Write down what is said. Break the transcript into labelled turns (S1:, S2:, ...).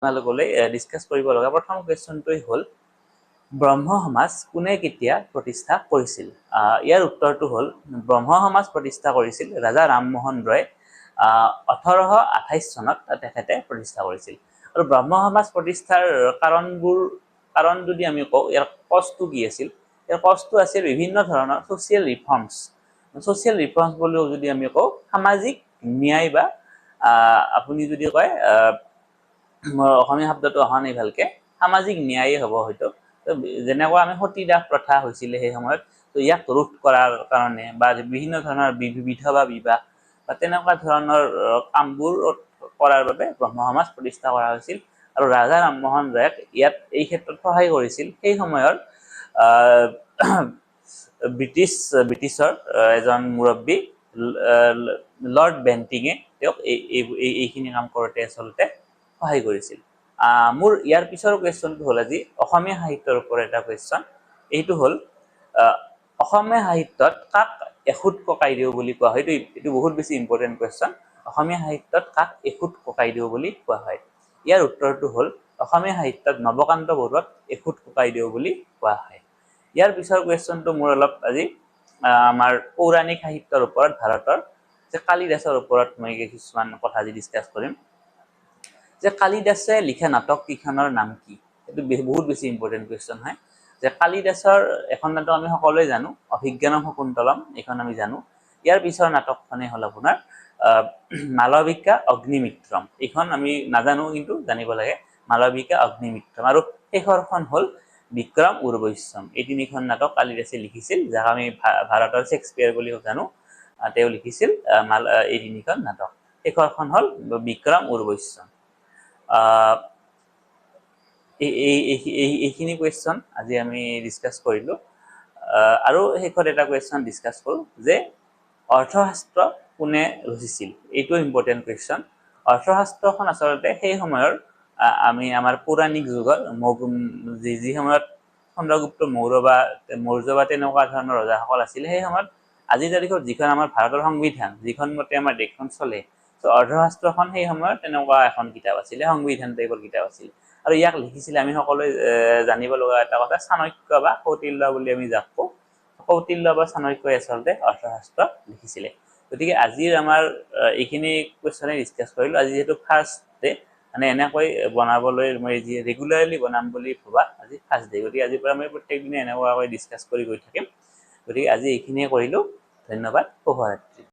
S1: আপোনালোকলৈ ডিছকাছ কৰিব লগা প্ৰথম কুৱেশ্যনটোৱেই হ'ল ব্ৰহ্ম সমাজ কোনে কেতিয়া প্ৰতিষ্ঠা কৰিছিল? ইয়াৰ উত্তৰটো হ'ল ব্ৰহ্ম সমাজ প্ৰতিষ্ঠা কৰিছিল ৰাজা ৰামমোহন ৰয় 1828 চনত তেখেতে প্ৰতিষ্ঠা কৰিছিল। আৰু ব্ৰহ্ম সমাজ প্ৰতিষ্ঠাৰ কাৰণ যদি আমি কওঁ, ইয়াৰ কজটো কি আছিল? ইয়াৰ কজটো আছিল বিভিন্ন ধৰণৰ ছ'চিয়েল ৰিফৰ্মছ। ছ'চিয়েল ৰিফৰ্মছ বুলিও যদি আমি কওঁ, সামাজিক ন্যায় বা আপুনি যদি কয় অসমীয়া শব্দটো অহা নাই ভালকে, সামাজিক ন্যায়েই হ'ব হয়তো। যেনেকুৱা আমি সতীদাহ প্ৰথা হৈছিলে সেই সময়ত, তো ইয়াক ৰোধ কৰাৰ কাৰণে বা বিভিন্ন ধৰণৰ বিধৱা বিবাহ বা তেনেকুৱা ধৰণৰ কামবোৰ কৰাৰ বাবে ব্ৰহ্ম সমাজ প্ৰতিষ্ঠা কৰা হৈছিল। আৰু ৰাজা ৰামমোহন ৰায়ক এই ক্ষেত্ৰত সহায় কৰিছিল সেই সময়ৰ ব্ৰিটিছৰ এজন মুৰব্বী লৰ্ড বেণ্টিঙে তেওঁক এইখিনি কাম কৰোঁতে আচলতে সহায় কৰিছিল। মোৰ ইয়াৰ পিছৰ কুৱেশ্যনটো হ'ল আজি অসমীয়া সাহিত্যৰ ওপৰত এটা কুৱেশ্যন। এইটো হ'ল অসমীয়া সাহিত্যত কাক এখুত ককাইদেউ বুলি কোৱা হয়? এইটো বহুত বেছি ইম্পৰ্টেণ্ট কুৱেশ্যন। অসমীয়া সাহিত্যত কাক এখুত ককাইদেউ বুলি কোৱা হয়? ইয়াৰ উত্তৰটো হ'ল অসমীয়া সাহিত্যত নৱকান্ত বৰুৱাক এখুত ককাইদেউ বুলি কোৱা হয়। ইয়াৰ পিছৰ কুৱেশ্যনটো মোৰ অলপ আজি আমাৰ পৌৰাণিক সাহিত্যৰ ওপৰত, ভাৰতৰ যে কালিদাসৰ ওপৰত মই কিছুমান কথা আজি ডিছকাছ কৰিম। যে কালিদাসে লিখা নাটক কেইখনৰ নাম কি? এইটো বহুত বেছি ইম্পৰ্টেণ্ট কুৱেশ্যন হয়। যে কালিদাসৰ এখন নাটক আমি সকলোৱে জানো, অভিজ্ঞানম শকুন্তলম, এইখন আমি জানো। ইয়াৰ পিছৰ নাটকখনেই হ'ল আপোনাৰ মালবিকা অগ্নিমিত্ৰম। এইখন আমি নাজানো কিন্তু জানিব লাগে, মালবিকা অগ্নিমিত্ৰম। আৰু শেষৰখন হ'ল বিক্ৰম উৰ্বশীয়ম। এই তিনিখন নাটক কালিদাসে লিখিছিল, যাক আমি ভাৰতৰ শ্বেক্সপিয়াৰ বুলিও জানো। তেওঁ লিখিছিল এই তিনিখন নাটক। শেষৰখন হ'ল বিক্ৰম উৰ্বশীয়ম। এইখিনি কুৱেশ্যন আজি আমি ডিছকাছ কৰিলোঁ। আৰু শেষত এটা কুৱেশ্যন ডিছকাছ কৰোঁ যে অৰ্থশাস্ত্ৰ কোনে ৰচিছিল? এইটো ইম্পৰ্টেণ্ট কুৱেশ্যন। অৰ্থশাস্ত্ৰখন আচলতে সেই সময়ৰ আমাৰ পৌৰাণিক যুগৰ যি সময়ত চন্দ্ৰগুপ্ত মৌৰ্য বা তেনেকুৱা ধৰণৰ ৰজাসকল আছিলে, সেই সময়ত আজিৰ তাৰিখত যিখন আমাৰ ভাৰতৰ সংবিধান, যিখন মতে আমাৰ দেশখন চলে, ত' অৰ্থশাস্ত্ৰখন সেই সময়ত তেনেকুৱা এখন কিতাপ আছিলে, সংবিধান টাইপৰ কিতাপ আছিল। আৰু ইয়াক লিখিছিলে আমি সকলোৱে জানিব লগা এটা কথা, চাণক্য বা কৌটিল্য বুলি আমি যাক কওঁ। কৌটিল্য বা চাণক্যই আচলতে অৰ্থশাস্ত্ৰ লিখিছিলে। গতিকে আজিৰ আমাৰ এইখিনি কুৱেশ্যনে ডিছকাছ কৰিলোঁ। আজি যিহেতু ফাৰ্ষ্ট ডে, মানে এনেকৈ বনাবলৈ মই ৰেগুলাৰলি বনাম বুলি ভবা আজি ফাৰ্ষ্ট ডে। গতিকে আজিৰ পৰা মই প্ৰত্যেক দিনে এনেকুৱাকৈ ডিছকাছ কৰি গৈ থাকিম। গতিকে আজি এইখিনিয়ে কৰিলোঁ। ধন্যবাদ, শুভৰাত্ৰি।